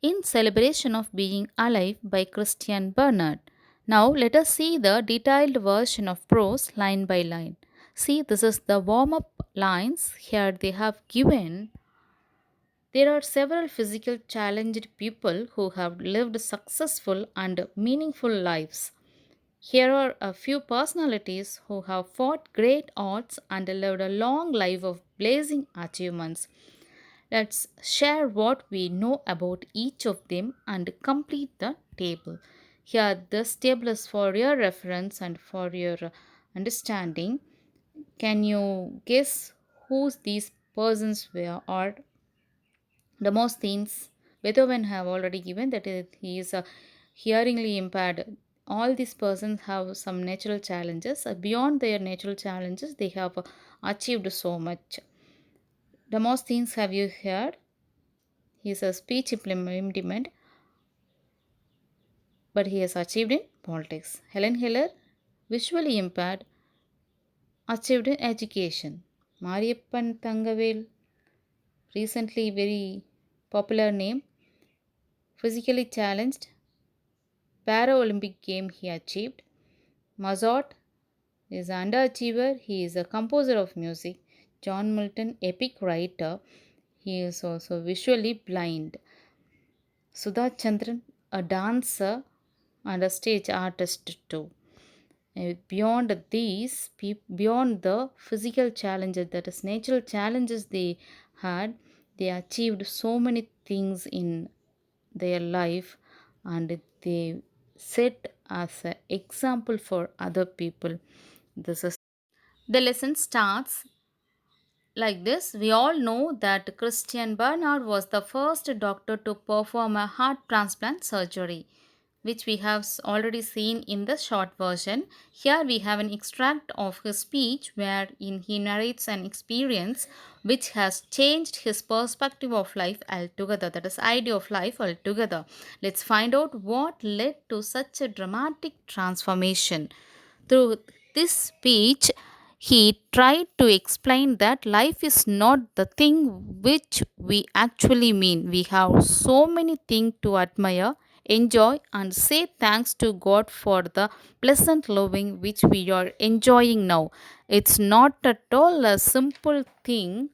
in celebration of being alive by Christian Bernard. Now let us see the detailed version of prose line by line. See, this is the warm up lines. Here they have given there are several physical challenged people who have lived successful and meaningful lives. Here are a few personalities who have fought great odds and lived a long life of blazing achievements. Let's share what we know about each of them and complete the table. Here, this table is for your reference and for your understanding. Can you guess who these persons were or Demosthenes? Beethoven have already given that he is hearingly impaired. All these persons have some natural challenges. Beyond their natural challenges, they have achieved so much. Demosthenes, have you heard? He is a speech impediment, but he has achieved in politics. Helen Keller, visually impaired, achieved in education. Mariappan Thangavel, recently very popular name, physically challenged, Paralympic game he achieved. Mozart is an underachiever. He is a composer of music. John Milton, epic writer. He is also visually blind. Sudha Chandran, a dancer and a stage artist too. Beyond these, beyond the physical challenges, that is natural challenges they had, they achieved so many things in their life and they set as an example for other people. This is the lesson starts like this. We all know that Christian Bernard was the first doctor to perform a heart transplant surgery, which we have already seen in the short version. Here we have an extract of his speech wherein he narrates an experience which has changed his perspective of life altogether, that is, idea of life altogether. Let's find out what led to such a dramatic transformation. Through this speech, he tried to explain that life is not the thing which we actually mean. We have so many things to admire, enjoy, and say thanks to God for the pleasant living which we are enjoying now. It's not at all a simple thing.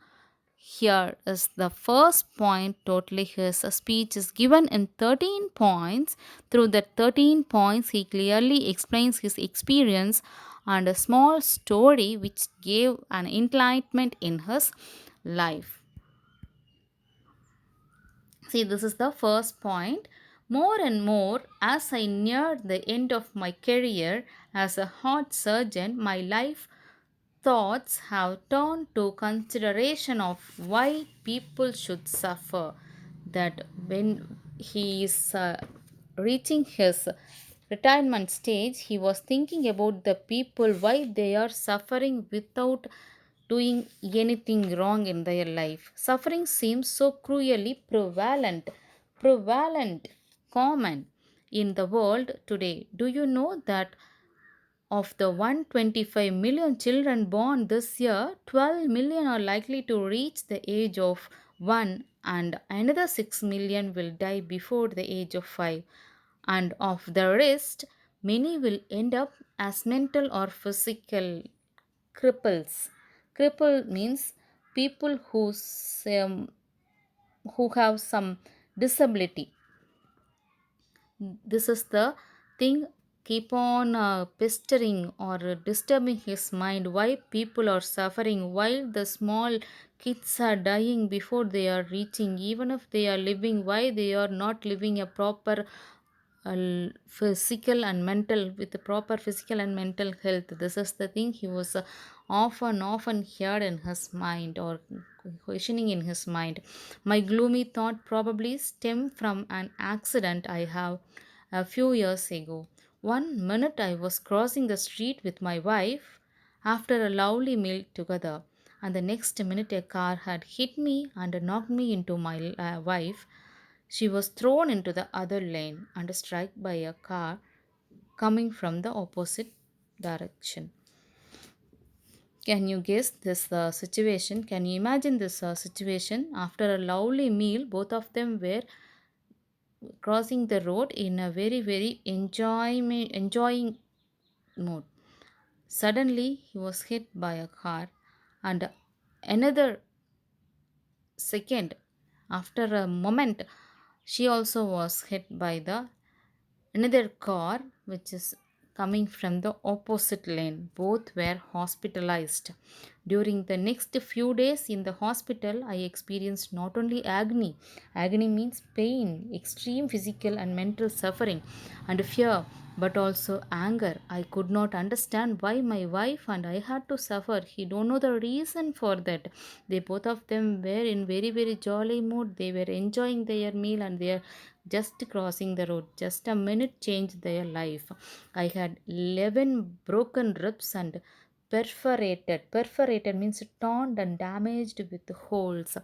Here is the first point. Totally, his speech is given in 13 points. Through the 13 points, he clearly explains his experience and a small story which gave an enlightenment in his life. See, this is the first point. More and more, as I neared the end of my career as a heart surgeon, my life thoughts have turned to consideration of why people should suffer. That when he is reaching his retirement stage, he was thinking about the people, why they are suffering without doing anything wrong in their life. Suffering seems so cruelly prevalent, common in the world today. Do you know that of the 125 million children born this year, 12 million are likely to reach the age of 1, and another 6 million will die before the age of 5. And of the rest, many will end up as mental or physical cripples. Cripple means people who have some disability. This is the thing keep on pestering or disturbing his mind, why people are suffering while the small kids are dying before they are reaching, even if they are living, why they are not living a proper physical and mental, with the proper physical and mental health. This is the thing he was often heard in his mind or questioning in his mind. My gloomy thought probably stemmed from an accident I have a few years ago. One minute I was crossing the street with my wife after a lovely meal together, and the next minute a car had hit me and knocked me into my wife. She was thrown into the other lane and struck by a car coming from the opposite direction. Can you guess this situation? Can you imagine this situation? After a lovely meal, both of them were crossing the road in a very enjoying mood. Suddenly, he was hit by a car, and another second, after a moment, she also was hit by the another car which is coming from the opposite lane. Both were hospitalized. During the next few days in the hospital, I experienced not only agony means pain, extreme physical and mental suffering, and fear, but also anger. I could not understand why my wife and I had to suffer. He don't know the reason for that. They both of them were in very jolly mood. They were enjoying their meal and they are just crossing the road. Just a minute changed their life. I had 11 broken ribs and perforated means torn and damaged with holes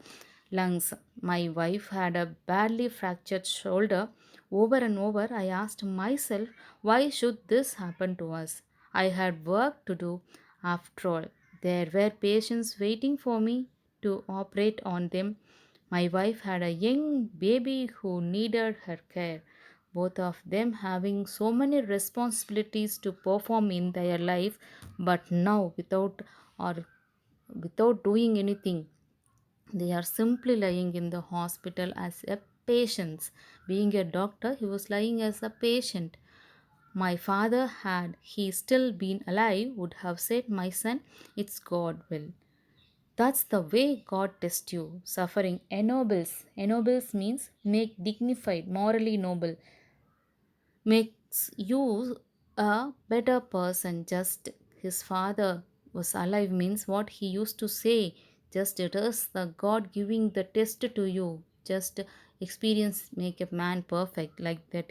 lungs. My wife had a badly fractured shoulder. Over and over I asked myself, why should this happen to us? I had work to do. After all, there were patients waiting for me to operate on them. My wife had a young baby who needed her care, both of them having so many responsibilities to perform in their life, but now or without doing anything, they are simply lying in the hospital as a patient. Being a doctor, he was lying as a patient. My father, had he still been alive, would have said, my son, it's God will. That's the way God tests you. Suffering ennobles. Ennobles means make dignified, morally noble, makes you a better person. Just his father was alive means what he used to say. Just it is the God giving the test to you. Just experience make a man perfect, like that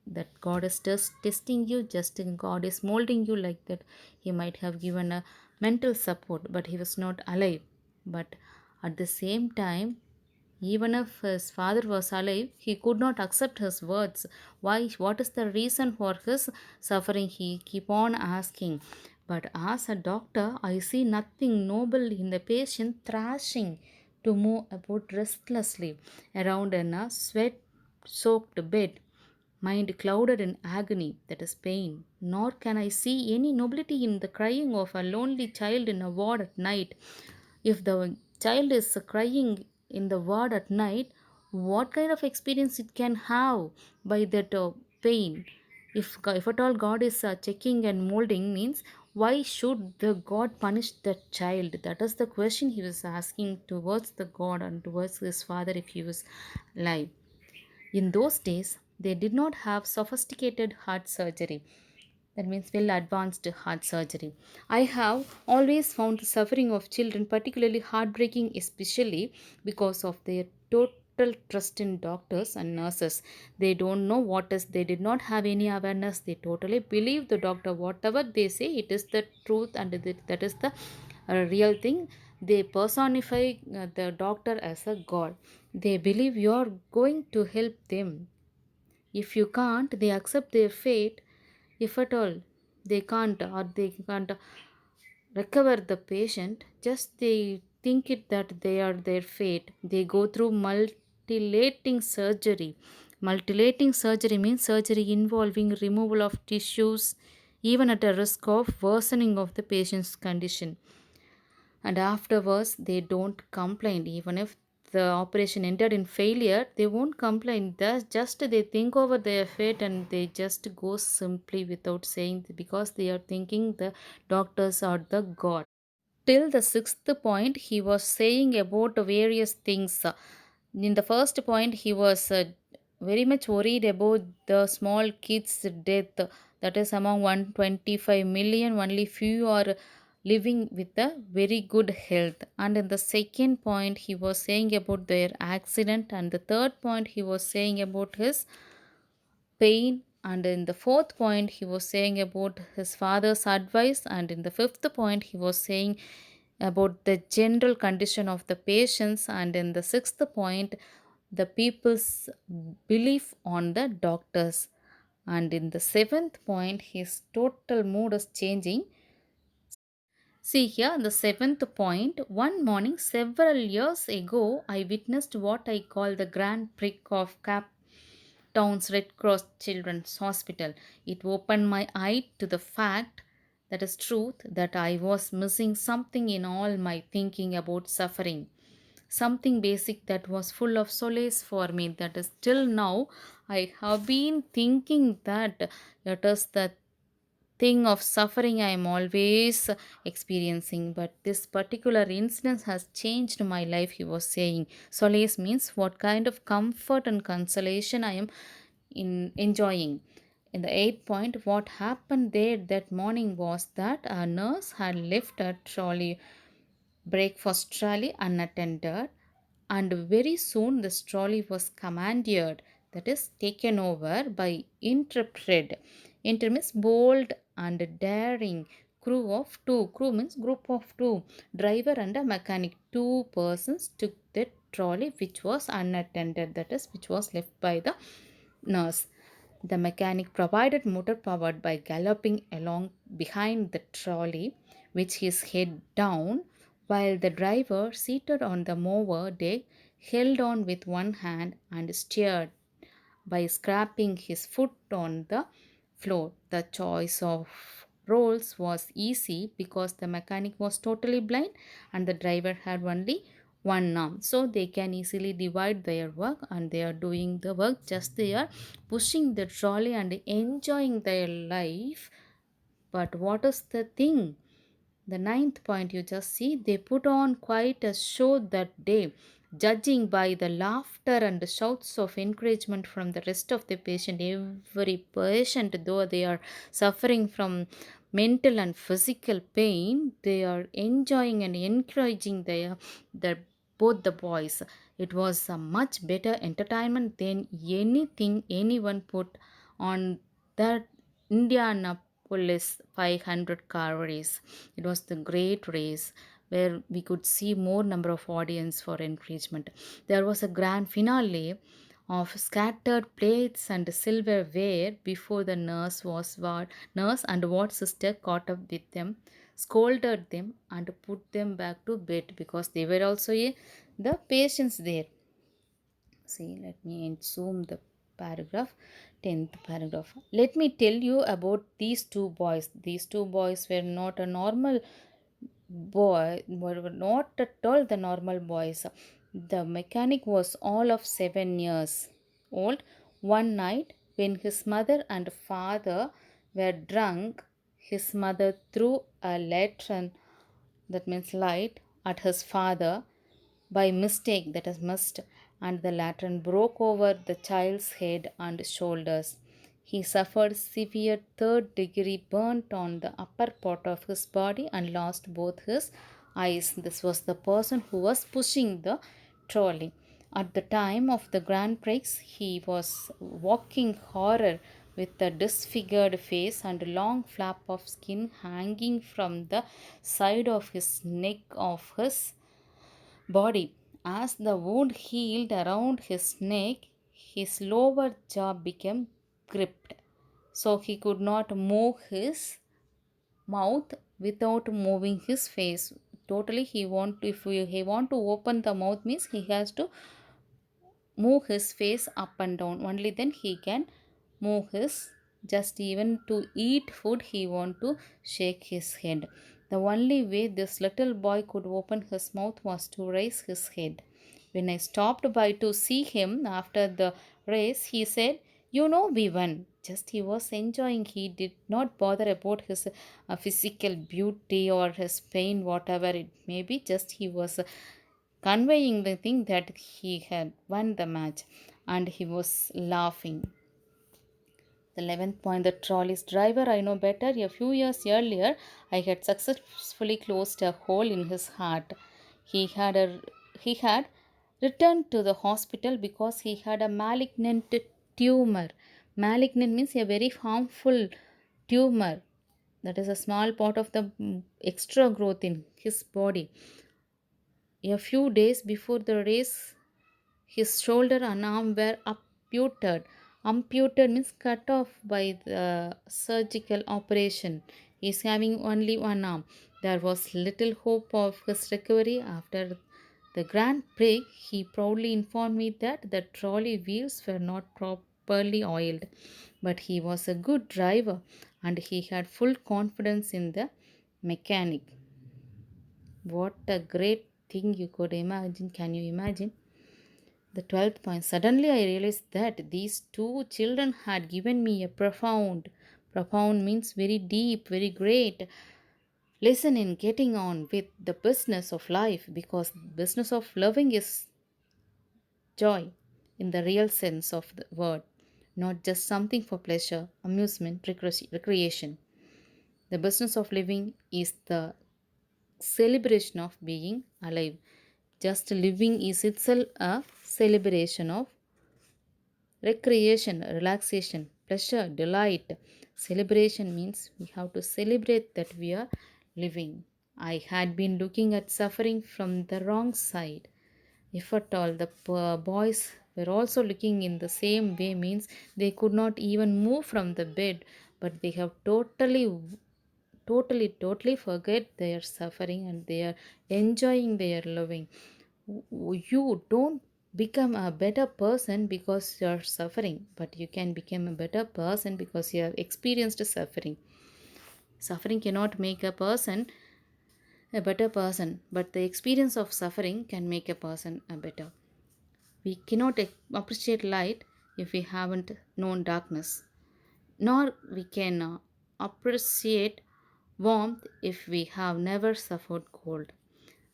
that God is just testing you, just God is molding you, like that. He might have given a mental support, but he was not alive. But at the same time, even if his father was alive, he could not accept his words. Why? What is the reason for his suffering? He keep on asking. But as a doctor, I see nothing noble in the patient thrashing to move about restlessly around in a sweat-soaked bed, mind clouded in agony, that is pain. Nor can I see any nobility in the crying of a lonely child in a ward at night. If the child is crying in the ward at night, what kind of experience it can have by that pain? If at all God is checking and molding, means why should the God punish the child? That is the question he was asking towards the God and towards his father if he was alive. In those days, they did not have sophisticated heart surgery. That means well advanced heart surgery. I have always found the suffering of children particularly heartbreaking, especially because of their total trust in doctors and nurses. They don't know what is, they did not have any awareness. They totally believe the doctor, whatever they say, it is the truth and that is the real thing. They personify the doctor as a god. They believe you are going to help them. If you can't, they accept their fate. If at all they can't recover the patient, just they think it that they are their fate. They go through mutilating surgery means surgery involving removal of tissues, even at a risk of worsening of the patient's condition. And afterwards they don't complain. Even if the operation ended in failure, they won't complain. That's just they think over their fate and they just go simply without saying, because they are thinking the doctors are the god. Till the sixth point, he was saying about various things. In the first point, he was very much worried about the small kids death, that is among 125 million, only few are living with a very good health. And in the second point, he was saying about their accident. And the third point, he was saying about his pain. And in the fourth point, he was saying about his father's advice. And in the fifth point, he was saying about the general condition of the patients. And in the sixth point, the people's belief on the doctors. And in the seventh point, his total mood is changing. See here, the seventh point. One morning, several years ago, I witnessed what I call the Grand Prix of Cap Town's Red Cross Children's Hospital. It opened my eye to the fact that is truth that I was missing something in all my thinking about suffering. Something basic that was full of solace for me. That is till now I have been thinking that it is the thing of suffering I am always experiencing. But this particular incident has changed my life, he was saying. Solace means what kind of comfort and consolation I am enjoying. In the eighth point, what happened there that morning was that a nurse had left a breakfast trolley unattended, and very soon this trolley was commandeered, that is, taken over by intrepid. Inter means bold and daring crew of two. Crew means group of two. Driver and a mechanic. Two persons took the trolley which was unattended, that is, which was left by the nurse. The mechanic provided motor powered by galloping along behind the trolley, which his head down, while the driver, seated on the mower deck, held on with one hand and steered by scraping his foot on the floor. The choice of roles was easy because the mechanic was totally blind and the driver had only one arm. So they can easily divide their work and they are doing the work, just they are pushing the trolley and enjoying their life. But what is the thing? The ninth point, you just see, they put on quite a show that day, judging by the laughter and the shouts of encouragement from the rest of the patient. Every patient, though they are suffering from mental and physical pain, they are enjoying and encouraging their both the boys. It was a much better entertainment than anything anyone put on that Indianapolis 500 car race. It was the great race where we could see more number of audience for encouragement. There was a grand finale of scattered plates and silverware before the nurse and ward sister caught up with them, scolded them and put them back to bed because they were also the patients there. See, let me zoom the paragraph. 10th paragraph. Let me tell you about these two boys. These two boys were not a normal were not at all the normal boys. The mechanic was all of 7 years old. One night, when his mother and father were drunk, his mother threw a lantern, that means light, at his father by mistake, that is missed, and the lantern broke over the child's head and shoulders. He suffered severe third degree burnt on the upper part of his body and lost both his eyes. This was the person who was pushing the trolley. At the time of the Grand Prix, he was walking horror with a disfigured face and a long flap of skin hanging from the side of his neck of his body. As the wound healed around his neck, his lower jaw became gripped, so he could not move his mouth without moving his face. Totally, he want to open the mouth means he has to move his face up and down. Only then he can move his, just even to eat food he want to shake his head. The only way this little boy could open his mouth was to raise his head. When I stopped by to see him after the race, he said, "You know, we won." Just he was enjoying. He did not bother about his physical beauty or his pain, whatever it may be. Just he was conveying the thing that he had won the match, and he was laughing. The 11th point, the trolley's driver I know better. A few years earlier, I had successfully closed a hole in his heart. He had a he had returned to the hospital because he had a malignant tumor. Malignant means a very harmful tumor. That is a small part of the extra growth in his body. A few days before the race, his shoulder and arm were amputated. Amputated means cut off by the surgical operation. He is having only one arm. There was little hope of his recovery. After the Grand Prix, he proudly informed me that the trolley wheels were not proper properly oiled, but he was a good driver and he had full confidence in the mechanic. What a great thing you could imagine. Can you imagine? The 12th point. Suddenly I realized that these two children had given me a profound means very deep, very great lesson in getting on with the business of life, because business of loving is joy in the real sense of the word, not just something for pleasure, amusement, recreation. The business of living is the celebration of being alive. Just living is itself a celebration of recreation, relaxation, pleasure, delight. Celebration means we have to celebrate that we are living. I had been looking at suffering from the wrong side. If at all, the boys were also looking in the same way, means they could not even move from the bed, but they have totally forget their suffering and they are enjoying their living. You don't become a better person because you're suffering, but you can become a better person because you have experienced suffering. Suffering cannot make a person a better person, but the experience of suffering can make a person a better. We cannot appreciate light if we haven't known darkness, nor we can appreciate warmth if we have never suffered cold.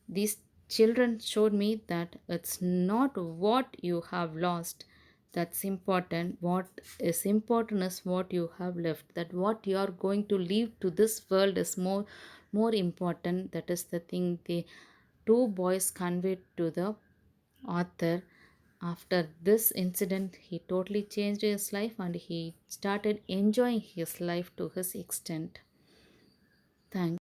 These children showed me that it's not what you have lost that's important. What is important is what you have left. That what you are going to leave to this world is more important. That is the thing the two boys conveyed to the author. After this incident, he totally changed his life and he started enjoying his life to his extent. Thanks.